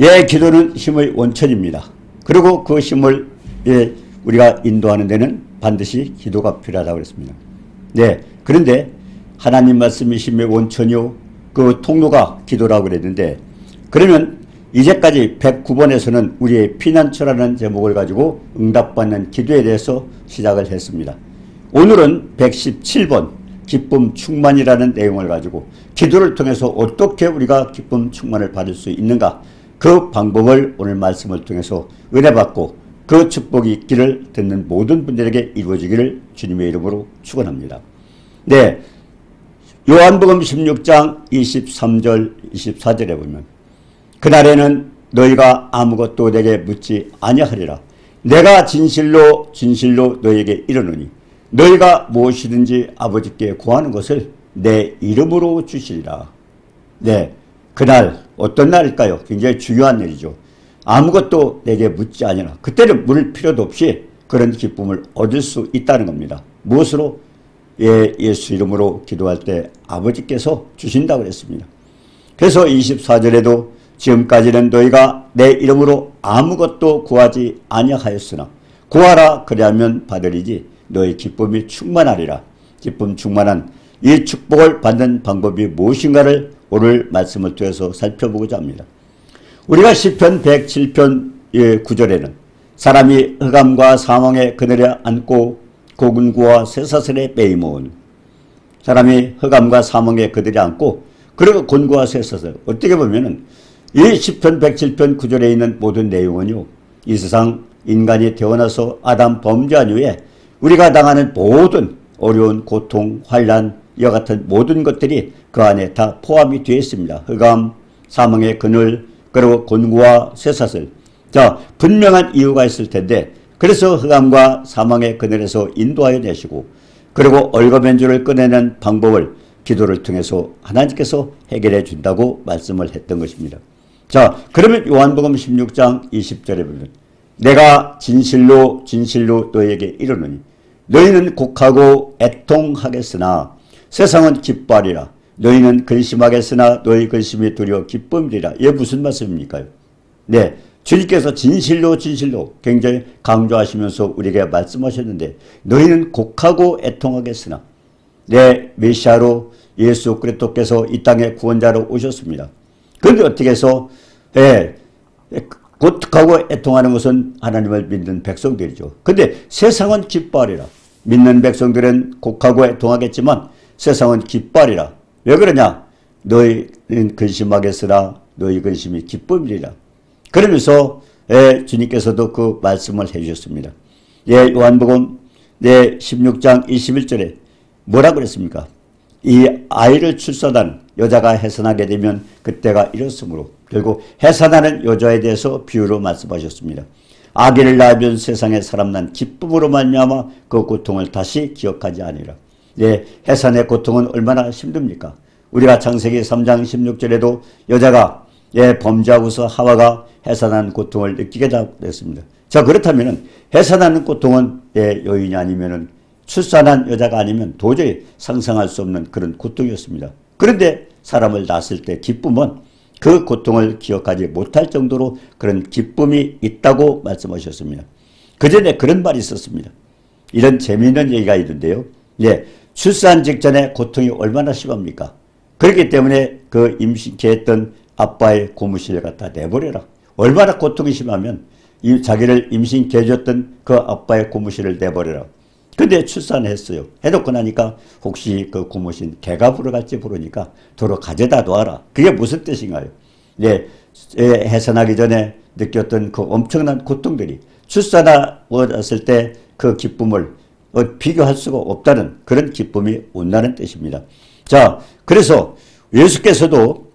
예, 기도는 힘의 원천입니다. 그리고 그 힘을 우리가 인도하는 데는 반드시 기도가 필요하다고 그랬습니다. 네, 그런데 하나님 말씀이 힘의 원천이요, 그 통로가 기도라고 그랬는데, 그러면 이제까지 109번에서는 우리의 피난처라는 제목을 가지고 응답받는 기도에 대해서 시작을 했습니다. 오늘은 117번 기쁨 충만이라는 내용을 가지고 기도를 통해서 어떻게 우리가 기쁨 충만을 받을 수 있는가, 그 방법을 오늘 말씀을 통해서 은혜받고 그 축복이 있기를 듣는 모든 분들에게 이루어지기를 주님의 이름으로 축원합니다. 네, 요한복음 16장 23절 24절에 보면 그날에는 너희가 아무것도 내게 묻지 아니하리라. 내가 진실로 진실로 너희에게 이르노니 너희가 무엇이든지 아버지께 구하는 것을 내 이름으로 주시리라. 네, 그날 어떤 날일까요? 굉장히 중요한 날이죠. 아무것도 내게 묻지 아니하라. 그때는 물을 필요도 없이 그런 기쁨을 얻을 수 있다는 겁니다. 무엇으로? 예수 이름으로 기도할 때 아버지께서 주신다고 그랬습니다. 그래서 24절에도 지금까지는 너희가 내 이름으로 아무것도 구하지 아니하였으나 구하라 그리하면 받으리지 너희 기쁨이 충만하리라. 기쁨 충만한 이 축복을 받는 방법이 무엇인가를 오늘 말씀을 통해서 살펴보고자 합니다. 우리가 시편 107편 9절에는 사람이 흑암과 사망의 그늘에 앉고 고군구와 쇠사슬에 매이모은, 사람이 흑암과 사망의 그늘에 앉고 그리고 곤고와 쇠사슬, 어떻게 보면은 이 시편 107편 9절에 있는 모든 내용은요, 이 세상 인간이 태어나서 아담 범죄한 이후에 우리가 당하는 모든 어려운 고통, 환난, 이와 같은 모든 것들이 그 안에 다 포함이 되어 있습니다. 흑암, 사망의 그늘, 그리고 곤고와 쇠사슬. 자, 분명한 이유가 있을 텐데, 그래서 흑암과 사망의 그늘에서 인도하여 내시고, 그리고 얼거맨줄을 꺼내는 방법을 기도를 통해서 하나님께서 해결해 준다고 말씀을 했던 것입니다. 자, 그러면 요한복음 16장 20절에 보면 내가 진실로 진실로 너희에게 이르노니 너희는 곡하고 애통하겠으나 세상은 기뻐하리라. 너희는 근심하겠으나 너희 근심이 도리어 기쁨이리라. 이게 무슨 말씀입니까? 네, 주님께서 진실로 진실로 굉장히 강조하시면서 우리에게 말씀하셨는데 너희는 곡하고 애통하겠으나, 네, 메시아로 예수 그리스도께서 이 땅에 구원자로 오셨습니다. 그런데 어떻게 해서 곡하고 애통하는 것은 하나님을 믿는 백성들이죠. 근데 세상은 기뻐하리라. 믿는 백성들은 곡하고 애통하겠지만 세상은 기뻐하리라. 왜 그러냐? 너희는 근심하겠으나 너희 근심이 기쁨이리라. 그러면서 주님께서도 그 말씀을 해주셨습니다. 요한복음 16장 21절에 뭐라고 그랬습니까? 이 아이를 출산한 여자가 해산하게 되면 그때가 이렇으므로, 결국 해산하는 여자에 대해서 비유로 말씀하셨습니다. 아기를 낳으면 세상에 사람 난 기쁨으로 말미암아 그 고통을 다시 기억하지 아니라. 해산의 고통은 얼마나 힘듭니까? 우리가 창세기 3장 16절에도 여자가 범죄하고서 하와가 해산한 고통을 느끼게 됐습니다. 자, 그렇다면 해산하는 고통은 여인이 아니면은 출산한 여자가 아니면 도저히 상상할 수 없는 그런 고통이었습니다. 그런데 사람을 낳았을 때 기쁨은 그 고통을 기억하지 못할 정도로 그런 기쁨이 있다고 말씀하셨습니다. 그 전에 그런 말이 있었습니다. 이런 재미있는 얘기가 있는데요. 출산 직전에 고통이 얼마나 심합니까? 그렇기 때문에 그 임신케 했던 아빠의 고무실을 갖다 내버려라. 얼마나 고통이 심하면 자기를 임신케 해줬던 그 아빠의 고무실을 내버려라. 근데 출산했어요. 해놓고 나니까 혹시 그 고무신 개가 불어갈지 모르니까 도로 가져다 놔라. 그게 무슨 뜻인가요? 해산하기 전에 느꼈던 그 엄청난 고통들이 출산하고 났을 때 그 기쁨을 비교할 수가 없다는 그런 기쁨이 온다는 뜻입니다. 자, 그래서 예수께서도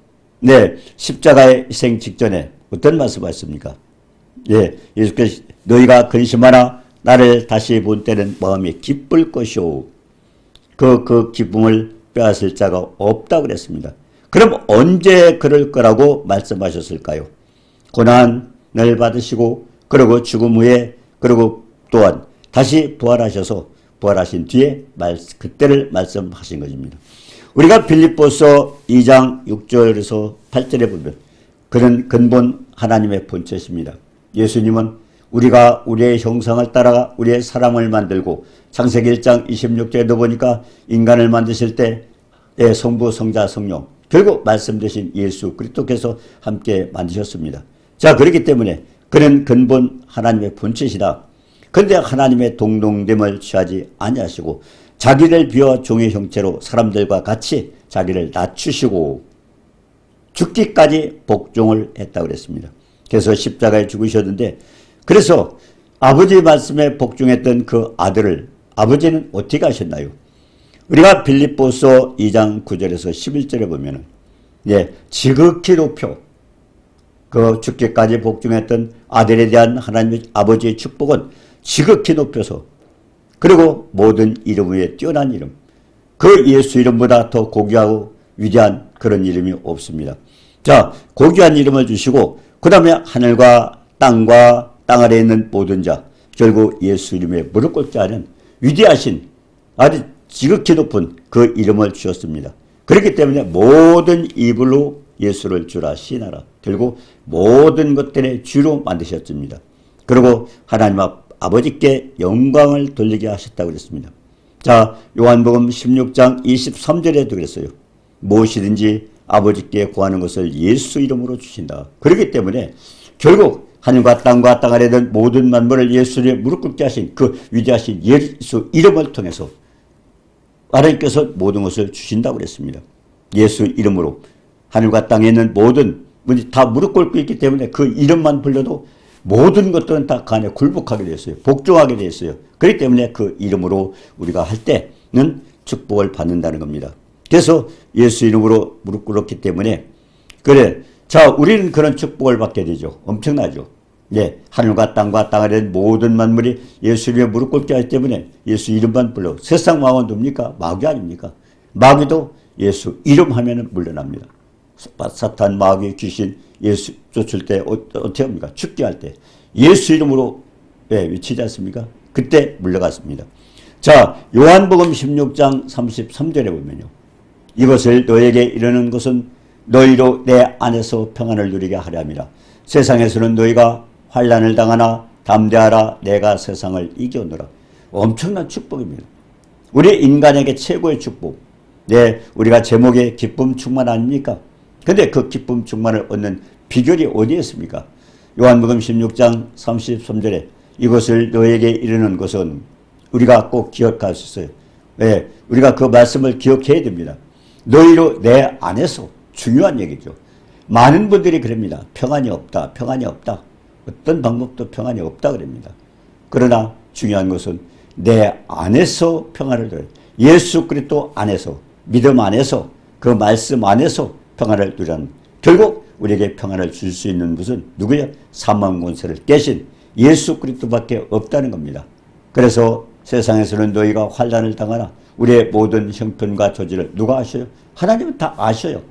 십자가의 희생 직전에 어떤 말씀하셨습니까? 예수께서 너희가 근심하나 나를 다시 본 때는 마음이 기쁠 것이오. 그 기쁨을 빼앗을 자가 없다고 그랬습니다. 그럼 언제 그럴 거라고 말씀하셨을까요? 고난을 받으시고 그리고 죽음 후에 그리고 또한 다시 부활하셔서 부활하신 뒤에 그때를 말씀하신 것입니다. 우리가 빌립보서 2장 6절에서 8절에 보면 그는 근본 하나님의 본체십니다. 예수님은 우리가 우리의 형상을 따라가 우리의 사람을 만들고 창세기 1장 26절에도 보니까 인간을 만드실 때의 성부, 성자, 성령 결국 말씀 되신 예수 그리스도께서 함께 만드셨습니다. 자, 그렇기 때문에 그는 근본 하나님의 본체시다. 그런데 하나님의 동등됨을 취하지 아니하시고 자기를 비워 종의 형체로 사람들과 같이 자기를 낮추시고 죽기까지 복종을 했다고 그랬습니다. 그래서 십자가에 죽으셨는데 그래서 아버지 말씀에 복종했던 그 아들을 아버지는 어떻게 하셨나요? 우리가 빌립보서 2장 9절에서 11절에 보면은 지극히 높여 그 죽기까지 복종했던 아들에 대한 하나님의 아버지의 축복은 지극히 높여서 그리고 모든 이름 위에 뛰어난 이름 그 예수 이름보다 더 고귀하고 위대한 그런 이름이 없습니다. 자, 고귀한 이름을 주시고 그 다음에 하늘과 땅과 땅 아래에 있는 모든 자 결국 예수 이름에 무릎 꿇지 않은 위대하신 아주 지극히 높은 그 이름을 주셨습니다. 그렇기 때문에 모든 입으로 예수를 주라 시인하라. 결국 모든 것들의 주로 만드셨습니다. 그리고 하나님 아버지께 영광을 돌리게 하셨다고 그랬습니다. 자, 요한복음 16장 23절에도 그랬어요. 무엇이든지 아버지께 구하는 것을 예수 이름으로 주신다. 그렇기 때문에 결국 하늘과 땅과 땅 아래에 있는 모든 만물을 예수에 무릎 꿇게 하신 그 위대하신 예수 이름을 통해서 하나님께서 모든 것을 주신다고 그랬습니다. 예수 이름으로 하늘과 땅에 있는 모든 분이 다 무릎 꿇고 있기 때문에 그 이름만 불러도 모든 것들은 다 그 안에 굴복하게 되었어요. 복종하게 되었어요. 그렇기 때문에 그 이름으로 우리가 할 때는 축복을 받는다는 겁니다. 그래서 예수 이름으로 무릎 꿇었기 때문에 그래. 자, 우리는 그런 축복을 받게 되죠. 엄청나죠. 하늘과 땅과 땅 아래 모든 만물이 예수 이름에 무릎 꿇게 하기 때문에 예수 이름만 불러. 세상 왕은 누굽니까? 마귀 아닙니까? 마귀도 예수 이름 하면은 물러납니다. 사탄, 마귀, 귀신 예수 쫓을 때 어떻게 합니까? 죽게 할 때 예수 이름으로 외치지 않습니까? 그때 물러갔습니다. 자, 요한복음 16장 33절에 보면요. 이것을 너에게 이르는 것은 너희로 내 안에서 평안을 누리게 하려 함이라. 세상에서는 너희가 환난을 당하나 담대하라 내가 세상을 이겨노라. 엄청난 축복입니다. 우리 인간에게 최고의 축복. 우리가 제목에 기쁨 충만 아닙니까? 근데 그 기쁨 충만을 얻는 비결이 어디에 있습니까? 요한복음 16장 33절에 이것을 너에게 이르는 것은 우리가 꼭 기억할 수 있어요. 우리가 그 말씀을 기억해야 됩니다. 너희로 내 안에서 중요한 얘기죠. 많은 분들이 그럽니다. 평안이 없다. 평안이 없다. 어떤 방법도 평안이 없다 그럽니다. 그러나 중요한 것은 내 안에서 평안을 누려요. 예수 그리스도 안에서 믿음 안에서 그 말씀 안에서 평안을 누리는 결국 우리에게 평안을 줄 수 있는 것은 누구야? 사망 권세를 깨신 예수 그리스도밖에 없다는 겁니다. 그래서 세상에서는 너희가 환난을 당하나 우리의 모든 형편과 저지를 누가 아셔요? 하나님은 다 아셔요.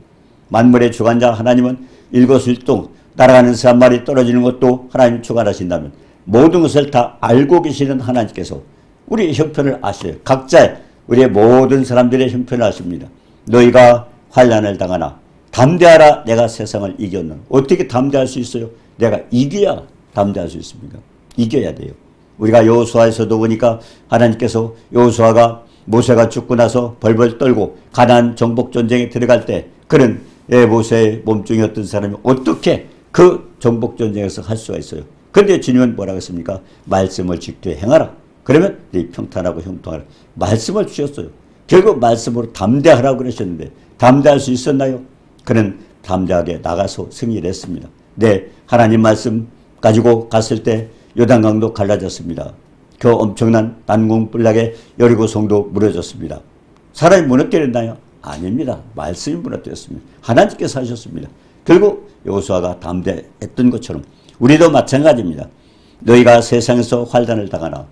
만물의 주관자 하나님은 일거수일투 날아가는 새 한 마리 떨어지는 것도 하나님이 주관하신다면 모든 것을 다 알고 계시는 하나님께서 우리의 형편을 아셔요. 각자 우리의 모든 사람들의 형편을 아십니다. 너희가 환난을 당하나 담대하라 내가 세상을 이겼노라. 어떻게 담대할 수 있어요? 내가 이겨야 담대할 수 있습니까? 이겨야 돼요. 우리가 여호수아에서도 보니까 하나님께서 여호수아가 모세가 죽고 나서 벌벌 떨고 가나안 정복 전쟁에 들어갈 때 그런 모세의 몸뚱이였던 사람이 어떻게 그 정복 전쟁에서 할 수가 있어요? 그런데 주님은 뭐라고 했습니까? 말씀을 지켜 행하라. 그러면 네 평탄하고 형통하라. 말씀을 주셨어요. 결국 말씀으로 담대하라고 그러셨는데 담대할 수 있었나요? 그는 담대하게 나가서 승리를 했습니다. 하나님 말씀 가지고 갔을 때 요단강도 갈라졌습니다. 그 엄청난 난공불락에 여리고 성도 무너졌습니다. 사람이 무너뜨렸나요? 아닙니다. 말씀이 무너뜨렸습니다. 하나님께서 하셨습니다. 결국 여호수아가 담대했던 것처럼 우리도 마찬가지입니다. 너희가 세상에서 환난을 당하나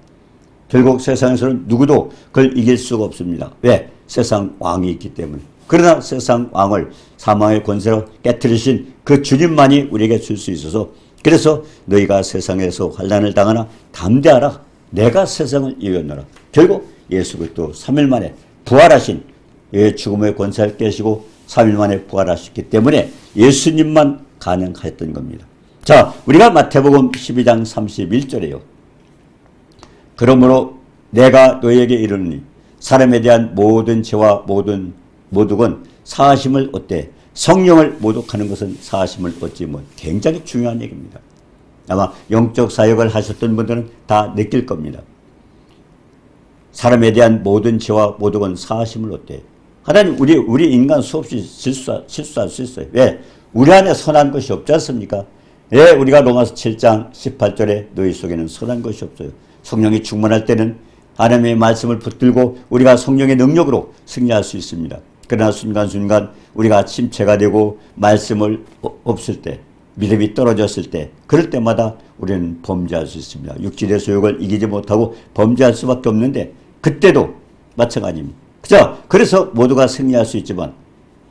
결국 세상에서는 누구도 그걸 이길 수가 없습니다. 왜? 세상 왕이 있기 때문에. 그러나 세상 왕을 사망의 권세로 깨뜨리신 그 주님만이 우리에게 줄 수 있어서 그래서 너희가 세상에서 환난을 당하나 담대하라. 내가 세상을 이겼노라. 결국 예수 그리스도 3일 만에 부활하신 죽음의 권세를 깨시고 3일 만에 부활하셨기 때문에 예수님만 가능했던 겁니다. 자, 우리가 마태복음 12장 31절에요. 그러므로 내가 너에게 이르노니 사람에 대한 모든 죄와 모든 모독은 사하심을 얻되 성령을 모독하는 것은 사하심을 얻지 못. 굉장히 중요한 얘기입니다. 아마 영적 사역을 하셨던 분들은 다 느낄 겁니다. 사람에 대한 모든 죄와 모독은 사하심을 얻되. 하나님, 우리 인간 수없이 실수할 수 있어요. 왜? 우리 안에 선한 것이 없지 않습니까? 왜 우리가 로마서 7장 18절에 너희 속에는 선한 것이 없어요. 성령이 충만할 때는 하나님의 말씀을 붙들고 우리가 성령의 능력으로 승리할 수 있습니다. 그러나 순간순간 우리가 침체가 되고 말씀을 없을 때, 믿음이 떨어졌을 때, 그럴 때마다 우리는 범죄할 수 있습니다. 육질의 소욕을 이기지 못하고 범죄할 수밖에 없는데 그때도 마찬가지입니다. 그죠? 그래서 모두가 승리할 수 있지만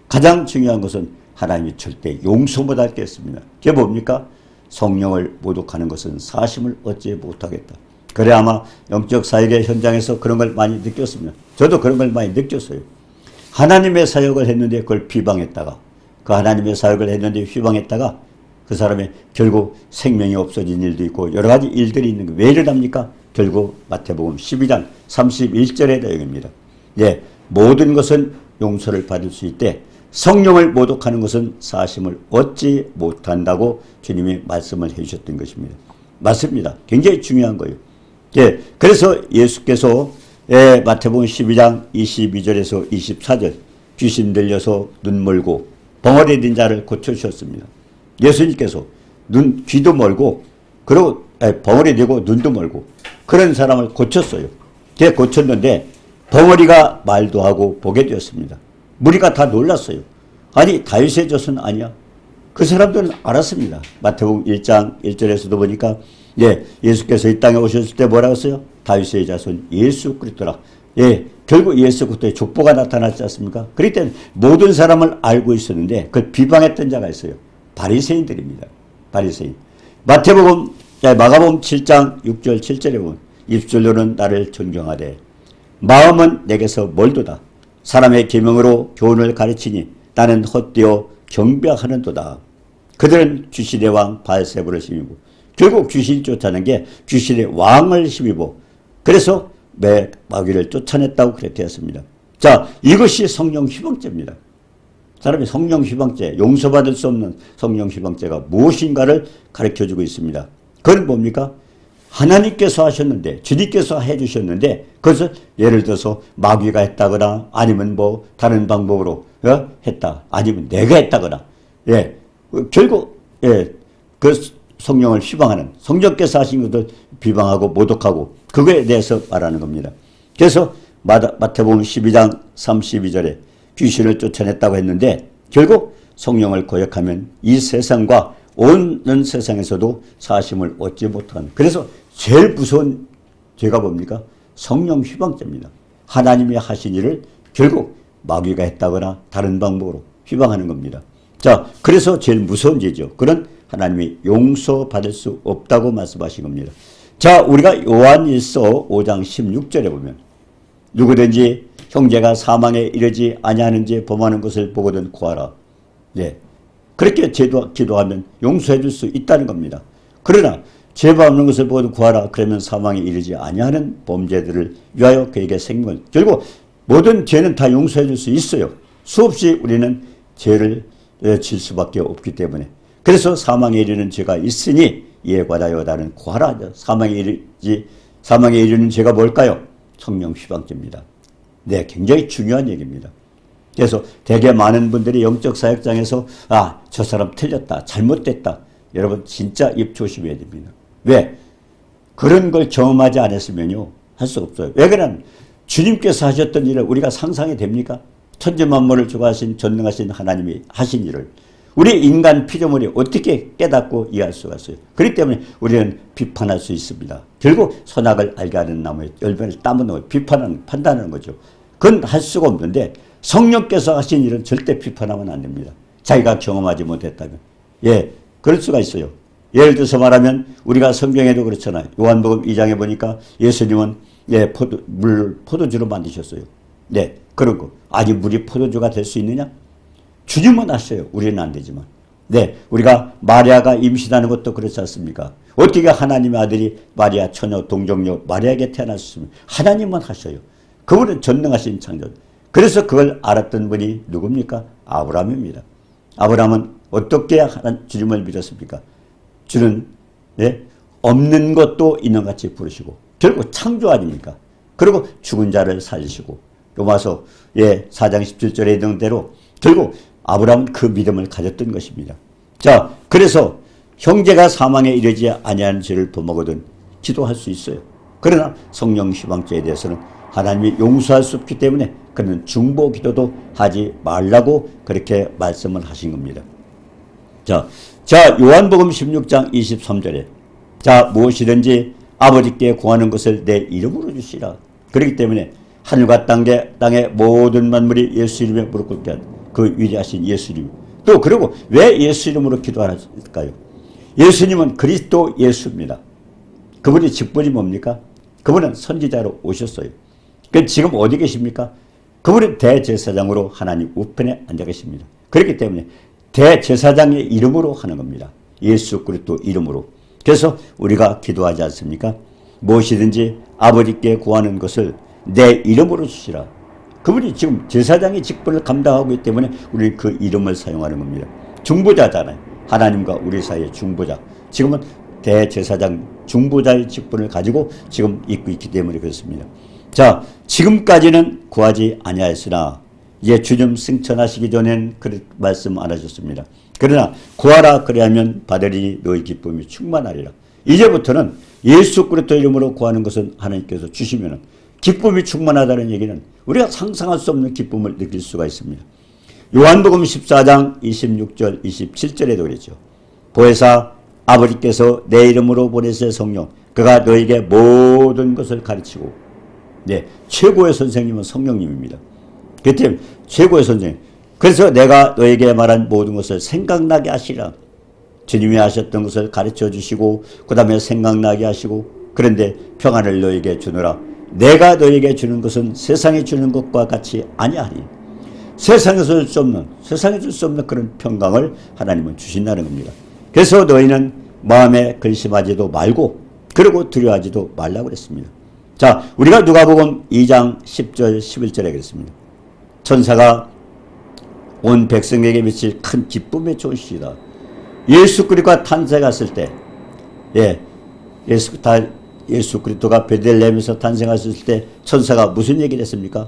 가장 중요한 것은 하나님이 절대 용서 못할 게 있습니다. 그게 뭡니까? 성령을 모독하는 것은 사심을 얻지 못하겠다. 그래 아마 영적 사역의 현장에서 그런 걸 많이 느꼈습니다. 저도 그런 걸 많이 느꼈어요. 하나님의 사역을 했는데 그걸 비방했다가, 그 하나님의 사역을 했는데 비방했다가 그 사람의 결국 생명이 없어진 일도 있고 여러 가지 일들이 있는 거예요. 왜 이러답니까? 결국 마태복음 12장 31절의 내용입니다. 예, 모든 것은 용서를 받을 수 있되 성령을 모독하는 것은 사심을 얻지 못한다고 주님이 말씀을 해주셨던 것입니다. 맞습니다. 굉장히 중요한 거예요. 예, 그래서 예수께서 마태복음 12장 22절에서 24절 귀신 들려서 눈 멀고 벙어리 된 자를 고쳐주셨습니다. 예수님께서 귀도 멀고 그리고 벙어리 되고 눈도 멀고 그런 사람을 고쳤어요. 걔 고쳤는데 벙어리가 말도 하고 보게 되었습니다. 무리가 다 놀랐어요. 아니 다윗의 자손 아니야? 그 사람들은 알았습니다. 마태복음 1장 1절에서도 보니까 예수께서 이 땅에 오셨을 때 뭐라고 했어요? 다윗의 자손 예수 그리스도라. 결국 예수 그리스도의 족보가 나타났지 않습니까? 그렇기 때문에 모든 사람을 알고 있었는데 그걸 비방했던 자가 있어요. 바리새인들입니다. 바리새인. 마태복음, 마가복음 7장 6절 7절에 보면 입술로는 나를 존경하되 마음은 내게서 멀도다. 사람의 계명으로 교훈을 가르치니 나는 헛되어 경배하는도다. 그들은 귀신의 왕 바알세부를 힘입고 결국 귀신 쫓아낸 게 귀신의 왕을 힘입어 그래서 매 마귀를 쫓아냈다고 그렇게 되었습니다. 자, 이것이 성령 휘방죄입니다. 사람이 성령 휘방죄, 용서받을 수 없는 성령 휘방죄가 무엇인가를 가르쳐주고 있습니다. 그건 뭡니까? 하나님께서 하셨는데, 주님께서 해주셨는데, 그것을 예를 들어서 마귀가 했다거나, 아니면 뭐, 다른 방법으로, 했다. 아니면 내가 했다거나, 결국, 그 성령을 휘방하는, 성령께서 하신 것을 비방하고 모독하고, 그거에 대해서 말하는 겁니다. 그래서 마태복음 12장 32절에 귀신을 쫓아냈다고 했는데, 결국 성령을 거역하면 이 세상과 온 세상에서도 사심을 얻지 못하는, 그래서 제일 무서운 죄가 뭡니까? 성령 휘방죄입니다. 하나님이 하신 일을 결국 마귀가 했다거나 다른 방법으로 휘방하는 겁니다. 자, 그래서 제일 무서운 죄죠. 그런 하나님이 용서받을 수 없다고 말씀하신 겁니다. 자, 우리가 요한일서 5장 16절에 보면 누구든지 형제가 사망에 이르지 아니하는지 범하는 것을 보거든 구하라. 그렇게 기도하면 용서해 줄 수 있다는 겁니다. 그러나 죄 없는 것을 보거든 구하라. 그러면 사망에 이르지 아니하는 범죄들을 위하여 그에게 생명을. 결국 모든 죄는 다 용서해 줄 수 있어요. 수없이 우리는 죄를 질 수밖에 없기 때문에. 그래서 사망에 이르는 죄가 있으니 이에 관하여 나는 구하라. 사망에 이르는 죄가 뭘까요? 성령 휘방죄입니다. 굉장히 중요한 얘기입니다. 그래서 되게 많은 분들이 영적 사역장에서 저 사람 틀렸다, 잘못됐다. 여러분 진짜 입 조심해야 됩니다. 왜? 그런 걸 경험하지 않았으면요 할 수 없어요. 왜 그러냐면 주님께서 하셨던 일을 우리가 상상이 됩니까? 천지만물을 주관하신 전능하신 하나님이 하신 일을 우리 인간 피조물이 어떻게 깨닫고 이해할 수가 있어요. 그렇기 때문에 우리는 비판할 수 있습니다. 결국 선악을 알게 하는 나무에 열매를 따먹는 걸 비판하는, 판단하는 거죠. 그건 할 수가 없는데 성령께서 하신 일은 절대 비판하면 안 됩니다. 자기가 경험하지 못했다면. 그럴 수가 있어요. 예를 들어서 말하면 우리가 성경에도 그렇잖아요. 요한복음 2장에 보니까 예수님은 포도주로 만드셨어요. 그런 거. 아니 물이 포도주가 될 수 있느냐? 주님은 하셔요. 우리는 안 되지만. 네, 우리가 마리아가 임신하는 것도 그렇지 않습니까? 어떻게 하나님의 아들이 마리아 처녀 동정녀 마리아에게 태어났습니까? 하나님만 하셔요. 그분은 전능하신 창조. 그래서 그걸 알았던 분이 누굽니까? 아브라함입니다. 아브라함은 어떻게 주님을 믿었습니까? 주는 없는 것도 있는 같이 부르시고 결국 창조 아닙니까? 그리고 죽은 자를 살리시고 로마서 4장 17절에 있는 대로 결국 아브라함은 그 믿음을 가졌던 것입니다. 자, 그래서 형제가 사망에 이르지 아니하는 죄를 범하거든 기도할 수 있어요. 그러나 성령 휴방죄에 대해서는 하나님이 용서할 수 없기 때문에 그는 중보 기도도 하지 말라고 그렇게 말씀을 하신 겁니다. 자, 요한복음 16장 23절에 무엇이든지 아버지께 구하는 것을 내 이름으로 주시라. 그렇기 때문에 하늘과 땅의 모든 만물이 예수 이름에 무릎 꿇게 한 그 위대하신 예수 이름. 또 그리고 왜 예수 이름으로 기도하실까요? 예수님은 그리스도 예수입니다. 그분이 직분이 뭡니까? 그분은 선지자로 오셨어요. 지금 어디 계십니까? 그분은 대제사장으로 하나님 우편에 앉아 계십니다. 그렇기 때문에 대제사장의 이름으로 하는 겁니다. 예수 그리스도 이름으로. 그래서 우리가 기도하지 않습니까? 무엇이든지 아버지께 구하는 것을 내 이름으로 주시라. 그분이 지금 제사장의 직분을 감당하고 있기 때문에 우리 그 이름을 사용하는 겁니다. 중보자잖아요. 하나님과 우리 사이의 중보자. 지금은 대제사장 중보자의 직분을 가지고 지금 있고 있기 때문에 그렇습니다. 자, 지금까지는 구하지 아니하였으나 이제 주님 승천하시기 전엔 그 말씀 안 하셨습니다. 그러나 구하라 그리하면 받으리니 너희 기쁨이 충만하리라. 이제부터는 예수 그리스도 이름으로 구하는 것은 하나님께서 주시면은 기쁨이 충만하다는 얘기는 우리가 상상할 수 없는 기쁨을 느낄 수가 있습니다. 요한복음 14장 26절 27절에도 그랬죠. 보혜사 아버지께서 내 이름으로 보내실 성령 그가 너에게 모든 것을 가르치고 최고의 선생님은 성령님입니다. 그 때문에 최고의 선생님. 그래서 내가 너에게 말한 모든 것을 생각나게 하시라. 주님이 하셨던 것을 가르쳐 주시고 그 다음에 생각나게 하시고 그런데 평안을 너에게 주노라. 내가 너에게 주는 것은 세상에 주는 것과 같이 아니하리. 세상에서 세상에 줄 수 없는 그런 평강을 하나님은 주신다는 겁니다. 그래서 너희는 마음에 근심하지도 말고 그리고 두려워하지도 말라고 그랬습니다. 자, 우리가 누가복음 2장 10절 11절에 그랬습니다. 천사가 온 백성에게 미칠 큰 기쁨의 소식이다. 예수 그리스도가 탄생했을 때 예수 그리스도가 베들레헴에서 탄생하셨을 때 천사가 무슨 얘기를 했습니까?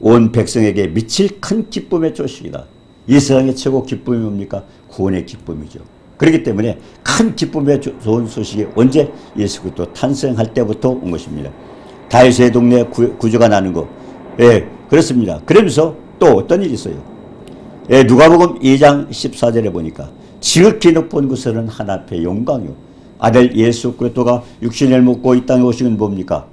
온 백성에게 미칠 큰 기쁨의 소식이다. 이 세상의 최고 기쁨이 뭡니까? 구원의 기쁨이죠. 그렇기 때문에 큰 기쁨의 좋은 소식이 언제? 예수 그리스도 탄생할 때부터 온 것입니다. 다윗의 동네에 구주가 나는 거. 그렇습니다. 그러면서 또 어떤 일이 있어요? 누가복음 2장 14절에 보니까 지극히 높은 곳에는 하나 앞에 영광이요. 아들 예수 그리스도가 육신을 먹고 이 땅에 오신 건 뭡니까?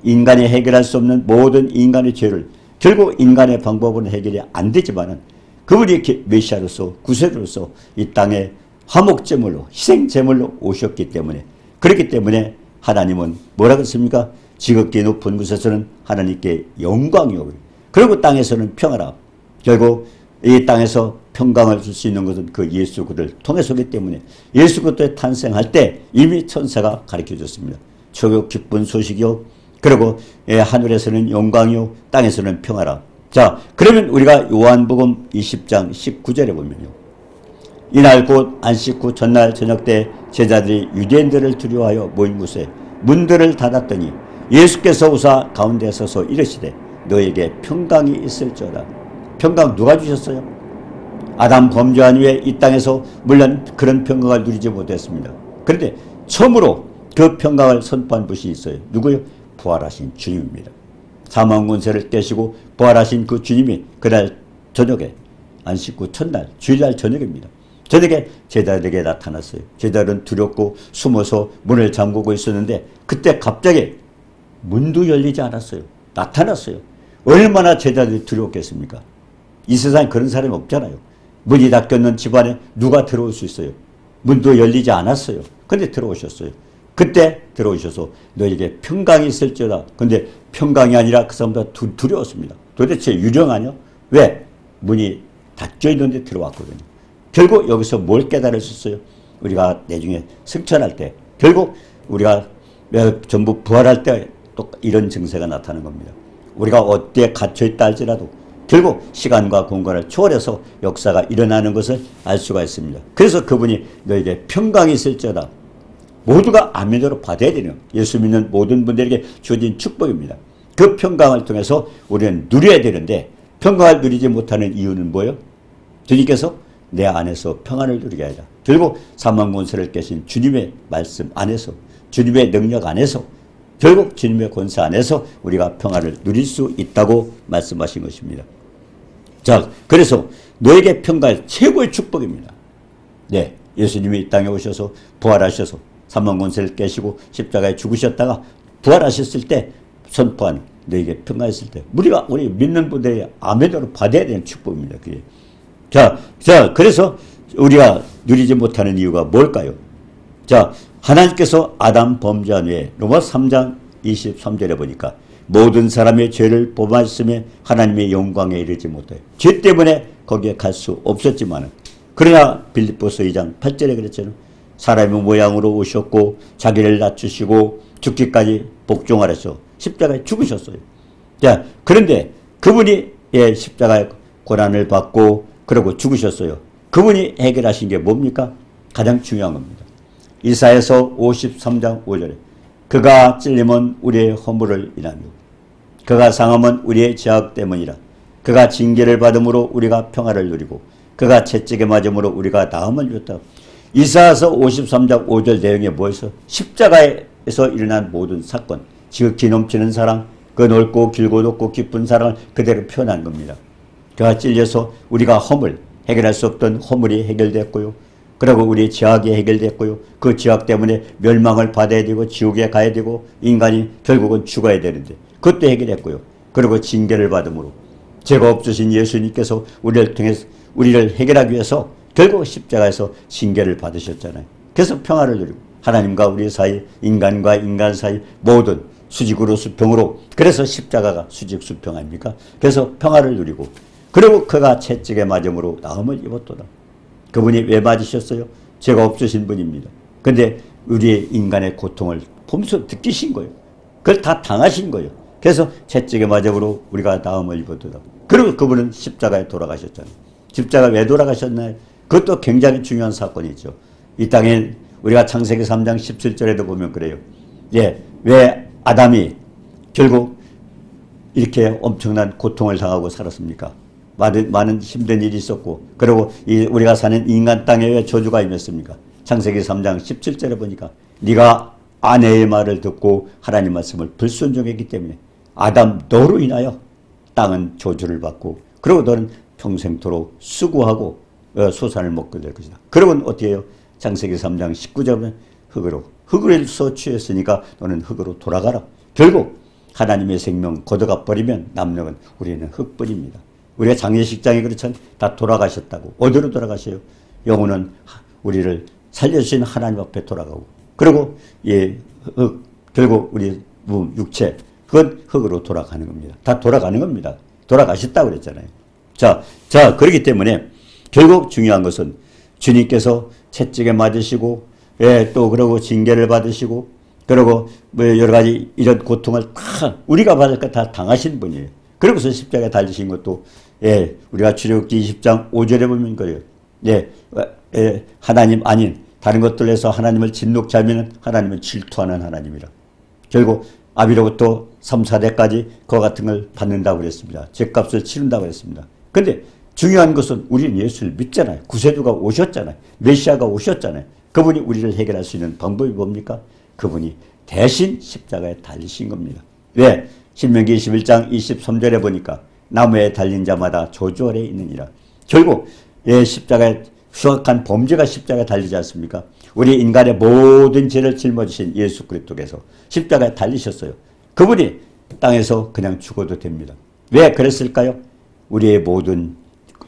인간이 해결할 수 없는 모든 인간의 죄를 결국 인간의 방법으로는 해결이 안 되지만은 그분이 메시아로서 구세주로서 이 땅에 화목제물로 희생제물로 오셨기 때문에 그렇기 때문에 하나님은 뭐라고 했습니까? 지극히 높은 곳에서는 하나님께 영광이요. 그리고 땅에서는 평화라. 결국 이 땅에서 평강을 줄 수 있는 것은 그 예수 그리스도를 통해서기 때문에 예수 그리스도의 탄생할 때 이미 천사가 가르쳐 줬습니다. 최고 기쁜 소식이요. 그리고 하늘에서는 영광이요. 땅에서는 평화라. 자, 그러면 우리가 요한복음 20장 19절에 보면요. 이날 곧 안식 후 전날 저녁 때 제자들이 유대인들을 두려워하여 모인 곳에 문들을 닫았더니 예수께서 오사 가운데 서서 이르시되 너에게 평강이 있을지어다. 평강 누가 주셨어요? 아담 범죄한 후에 이 땅에서 물론 그런 평강을 누리지 못했습니다. 그런데 처음으로 그 평강을 선포한 분이 있어요. 누구요? 부활하신 주님입니다. 사망 권세를 깨시고 부활하신 그 주님이 그날 저녁에 안식 후 첫날 주일날 저녁입니다. 저녁에 제자들에게 나타났어요. 제자들은 두렵고 숨어서 문을 잠그고 있었는데 그때 갑자기 문도 열리지 않았어요. 나타났어요. 얼마나 제자들이 두려웠겠습니까? 이 세상에 그런 사람이 없잖아요. 문이 닫혀있는 집안에 누가 들어올 수 있어요? 문도 열리지 않았어요. 근데 들어오셨어요. 그때 들어오셔서 너에게 평강이 있을지어다. 근데 평강이 아니라 그 사람들 두려웠습니다. 도대체 유령 아니요? 왜? 문이 닫혀 있는데 들어왔거든요. 결국 여기서 뭘 깨달으셨어요? 우리가 나중에 승천할 때 결국 우리가 전부 부활할 때 또 이런 증세가 나타나는 겁니다. 우리가 어디에 갇혀있다 할지라도 결국 시간과 공간을 초월해서 역사가 일어나는 것을 알 수가 있습니다. 그래서 그분이 너에게 평강이 있을지어다. 모두가 아멘으로 받아야 되는 예수 믿는 모든 분들에게 주어진 축복입니다. 그 평강을 통해서 우리는 누려야 되는데 평강을 누리지 못하는 이유는 뭐예요? 주님께서 내 안에서 평안을 누리게 하자. 결국 사망 권세를 깨신 주님의 말씀 안에서 주님의 능력 안에서 결국 주님의 권세 안에서 우리가 평안을 누릴 수 있다고 말씀하신 것입니다. 자, 그래서 너에게 평강은 최고의 축복입니다. 네, 예수님이 이 땅에 오셔서 부활하셔서 사망 권세를 깨시고 십자가에 죽으셨다가 부활하셨을 때 선포한 너에게 평강했을 때 우리 믿는 분들이 아멘으로 받아야 되는 축복입니다. 그게. 자, 그래서 우리가 누리지 못하는 이유가 뭘까요? 자, 하나님께서 아담 범죄한 후에 로마 3장 23절에 보니까 모든 사람의 죄를 범하였음에 하나님의 영광에 이르지 못해요. 죄 때문에 거기에 갈 수 없었지만 그러나 빌립보서 2장 8절에 그랬잖아요. 사람의 모양으로 오셨고 자기를 낮추시고 죽기까지 복종하셔서 십자가에 죽으셨어요. 자, 그런데 그분이 십자가의 고난을 받고 그러고 죽으셨어요. 그분이 해결하신 게 뭡니까? 가장 중요한 겁니다. 이사야서 53장 5절에 그가 찔림은 우리의 허물을 인하며 그가 상함은 우리의 죄악 때문이라. 그가 징계를 받음으로 우리가 평화를 누리고 그가 채찍에 맞음으로 우리가 나음을 줬다. 이사야서 53장 5절 내용에 뭐였어? 십자가에서 일어난 모든 사건, 지극히 넘치는 사랑, 그 넓고 길고 높고 깊은 사랑을 그대로 표현한 겁니다. 그가 찔려서 우리가 허물, 해결할 수 없던 허물이 해결됐고요. 그리고 우리의 죄악이 해결됐고요. 그 죄악 때문에 멸망을 받아야 되고 지옥에 가야 되고 인간이 결국은 죽어야 되는데 그것도 해결했고요. 그리고 징계를 받음으로 죄가 없으신 예수님께서 우리를 통해서 우리를 해결하기 위해서 결국 십자가에서 징계를 받으셨잖아요. 그래서 평화를 누리고 하나님과 우리 사이, 인간과 인간 사이 모든 수직으로 수평으로 그래서 십자가가 수직 수평 아닙니까? 그래서 평화를 누리고 그리고 그가 채찍에 맞음으로 나음을 입었도다. 그분이 왜 맞으셨어요? 죄가 없으신 분입니다. 근데 우리의 인간의 고통을 보면서 느끼신 거예요. 그걸 다 당하신 거예요. 그래서 채찍에 맞음으로 우리가 나음을 입었도다. 그리고 그분은 십자가에 돌아가셨잖아요. 십자가 왜 돌아가셨나요? 그것도 굉장히 중요한 사건이죠. 이 땅에 우리가 창세기 3장 17절에도 보면 그래요. 예, 왜 아담이 결국 이렇게 엄청난 고통을 당하고 살았습니까? 많은 힘든 일이 있었고 그리고 우리가 사는 인간 땅에 왜 저주가 임했습니까? 창세기 3장 17절에 보니까 네가 아내의 말을 듣고 하나님 말씀을 불순종했기 때문에 아담 너로 인하여 땅은 저주를 받고 그리고 너는 평생토록 수고하고 소산을 먹게 될 것이다. 그러면 어떻게 해요? 창세기 3장 19절은 흙으로서 취했으니까 너는 흙으로 돌아가라. 결국 하나님의 생명 걷어가 버리면 남는 우리는 흙뿐입니다. 우리가 장례식장에 그렇잖아요. 다 돌아가셨다고. 어디로 돌아가셔요? 영혼은 우리를 살려주신 하나님 앞에 돌아가고 그리고 결국 우리 육체 그건 흙으로 돌아가는 겁니다. 다 돌아가는 겁니다. 돌아가셨다고 그랬잖아요. 자, 그렇기 때문에 결국 중요한 것은 주님께서 채찍에 맞으시고 또 그러고 징계를 받으시고 그리고 뭐 여러 가지 이런 고통을 다 우리가 받을 거 다 당하신 분이에요. 그러고서 십자가에 달리신 것도 우리가 출애굽기 20장 5절에 보면 그래요. 하나님 아닌 다른 것들에서 하나님을 진노케 하면 하나님은 질투하는 하나님이라. 결국 아비로부터 3, 4대까지 그와 같은 걸 받는다고 그랬습니다. 죄값을 치른다고 그랬습니다. 근데 중요한 것은 우리는 예수를 믿잖아요. 구세주가 오셨잖아요. 메시아가 오셨잖아요. 그분이 우리를 해결할 수 있는 방법이 뭡니까? 그분이 대신 십자가에 달리신 겁니다. 왜? 신명기 21장 23절에 보니까 나무에 달린 자마다 저주 아래에 있느니라. 결국 십자가에 수악한 범죄가 십자가에 달리지 않습니까? 우리 인간의 모든 죄를 짊어지신 예수 그리스도께서 십자가에 달리셨어요. 그분이 땅에서 그냥 죽어도 됩니다. 왜 그랬을까요? 우리의 모든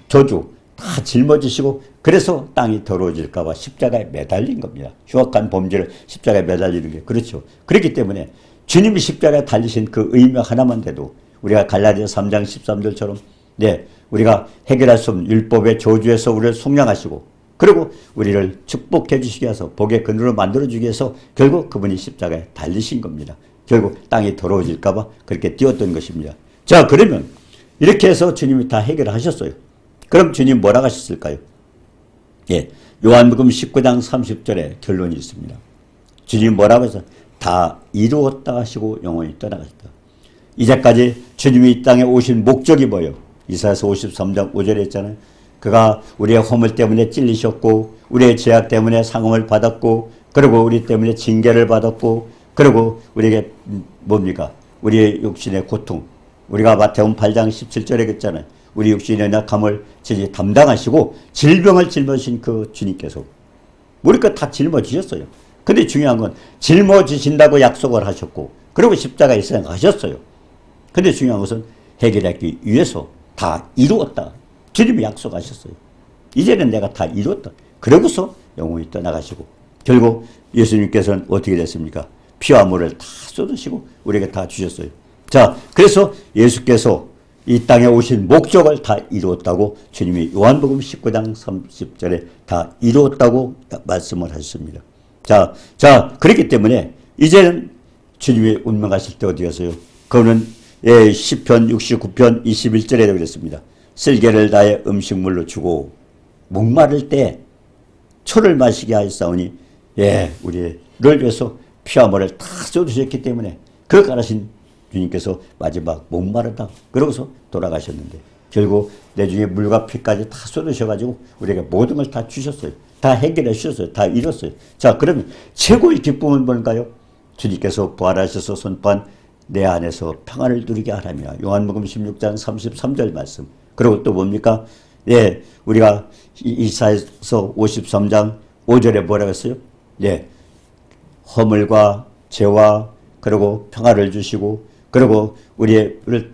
저주 다 짊어지시고 그래서 땅이 더러워질까 봐 십자가에 매달린 겁니다. 흉악한 범죄를 십자가에 매달리는 게 그렇죠. 그렇기 때문에 주님이 십자가에 달리신 그 의미 하나만 돼도 우리가 갈라디아서 3장 13절처럼 우리가 해결할 수 없는 율법의 저주에서 우리를 속량하시고 그리고 우리를 축복해 주시기 위해서 복의 근원으로 만들어 주기 위해서 결국 그분이 십자가에 달리신 겁니다. 결국 땅이 더러워질까 봐 그렇게 뛰었던 것입니다. 자, 그러면 이렇게 해서 주님이 다 해결하셨어요. 그럼 주님 뭐라고 하셨을까요? 예, 요한복음 19장 30절에 결론이 있습니다. 주님 뭐라고 해서 다 이루었다 하시고 영원히 떠나가셨다. 이제까지 주님이 이 땅에 오신 목적이 뭐예요? 이사야서 53장 5절에 했잖아요. 그가 우리의 허물 때문에 찔리셨고 우리의 죄악 때문에 상함을 받았고 그리고 우리 때문에 징계를 받았고 그리고 우리에게 뭡니까? 우리의 육신의 고통. 우리가 마태복음 8장 17절에 했잖아요. 우리 육신의 약함을 담당하시고 질병을 짊어지신 그 주님께서 우리 것 다 짊어지셨어요. 근데 중요한 건 짊어지신다고 약속을 하셨고 그리고 십자가에 희생하셨어요. 근데 중요한 것은 해결하기 위해서 다 이루었다. 주님이 약속하셨어요. 이제는 내가 다 이루었다. 그러고서 영원히 떠나가시고 결국 예수님께서는 어떻게 됐습니까? 피와 물을 다 쏟으시고 우리에게 다 주셨어요. 자, 그래서 예수께서 이 땅에 오신 목적을 다 이루었다고 주님이 요한복음 19장 30절에 다 이루었다고 말씀을 하셨습니다. 자, 그렇기 때문에 이제는 주님이 운명하실 때 어디 가세요? 그거는 시편 69편 21절에 그랬습니다. 쓸개를 다해 음식물로 주고 목마를 때 초를 마시게 하였사오니 우리를 위해서 피와 물을 다 쏟으셨기 때문에 그 가라신 주님께서 마지막 목마르다 그러고서 돌아가셨는데 결국 내 중에 물과 피까지 다 쏟으셔가지고 우리에게 모든 걸 다 주셨어요. 다 해결해 주셨어요. 다 이뤘어요. 자, 그러면 최고의 기쁨은 뭔가요? 주님께서 부활하셔서 선포한 내 안에서 평안을 누리게 하라며 요한복음 16장 33절 말씀. 그리고 또 뭡니까? 우리가 이사야서 53장 5절에 뭐라고 했어요? 허물과 죄와 그리고 평화를 주시고 그리고 우리를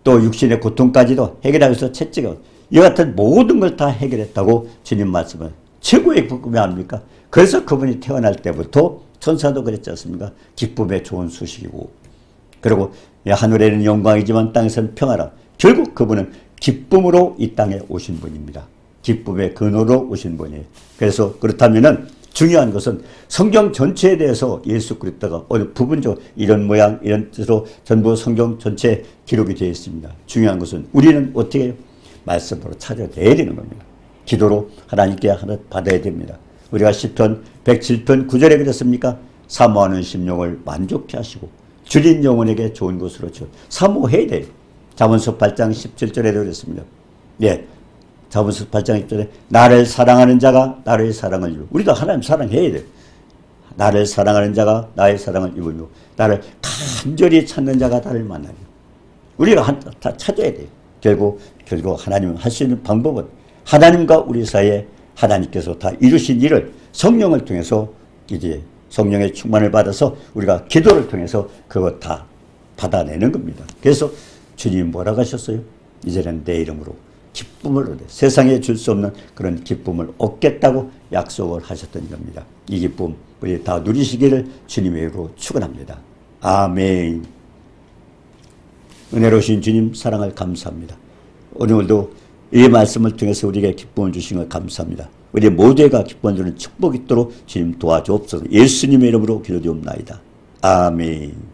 또 육신의 고통까지도 해결하면서 채찍을 이와 같은 모든 걸 다 해결했다고 주님 말씀은 최고의 기쁨이 아닙니까? 그래서 그분이 태어날 때부터 천사도 그랬지 않습니까? 기쁨의 좋은 소식이고 그리고 하늘에는 영광이지만 땅에서는 평화라. 결국 그분은 기쁨으로 이 땅에 오신 분입니다. 기쁨의 근원으로 오신 분이에요. 그래서 그렇다면은 중요한 것은 성경 전체에 대해서 예수 그리스도가 어느 부분적으로 이런 모양 이런 뜻으로 전부 성경 전체에 기록이 되어 있습니다. 중요한 것은 우리는 어떻게 해요? 말씀으로 찾아내야 되는 겁니다. 기도로 하나님께 하나 받아야 됩니다. 우리가 시편 107편 9절에 그랬습니까? 사모하는 심령을 만족케 하시고 줄인 영혼에게 좋은 것으로 주 사모해야 돼요. 잠언서 8장 17절에도 그랬습니다. 잠언서 8장 10절에 나를 사랑하는 자가 나를 사랑을 이루고 우리도 하나님 사랑해야 돼요. 나를 사랑하는 자가 나의 사랑을 이루고 나를 간절히 찾는 자가 나를 만나요. 우리가 다 찾아야 돼요. 결국 하나님은 할 수 있는 방법은 하나님과 우리 사이에 하나님께서 다 이루신 일을 성령을 통해서 이제 성령의 충만을 받아서 우리가 기도를 통해서 그거 다 받아내는 겁니다. 그래서 주님이 뭐라고 하셨어요? 이제는 내 이름으로 기쁨을 얻어 세상에 줄 수 없는 그런 기쁨을 얻겠다고 약속을 하셨던 겁니다. 이 기쁨 우리 다 누리시기를 주님의 이름으로 축원합니다. 아멘. 은혜로우신 주님 사랑을 감사합니다. 오늘도 이 말씀을 통해서 우리에게 기쁨을 주신 걸 감사합니다. 우리 모두가 기쁨을 주는 축복이 있도록 주님 도와주옵소서. 예수님의 이름으로 기도드리옵나이다. 아멘.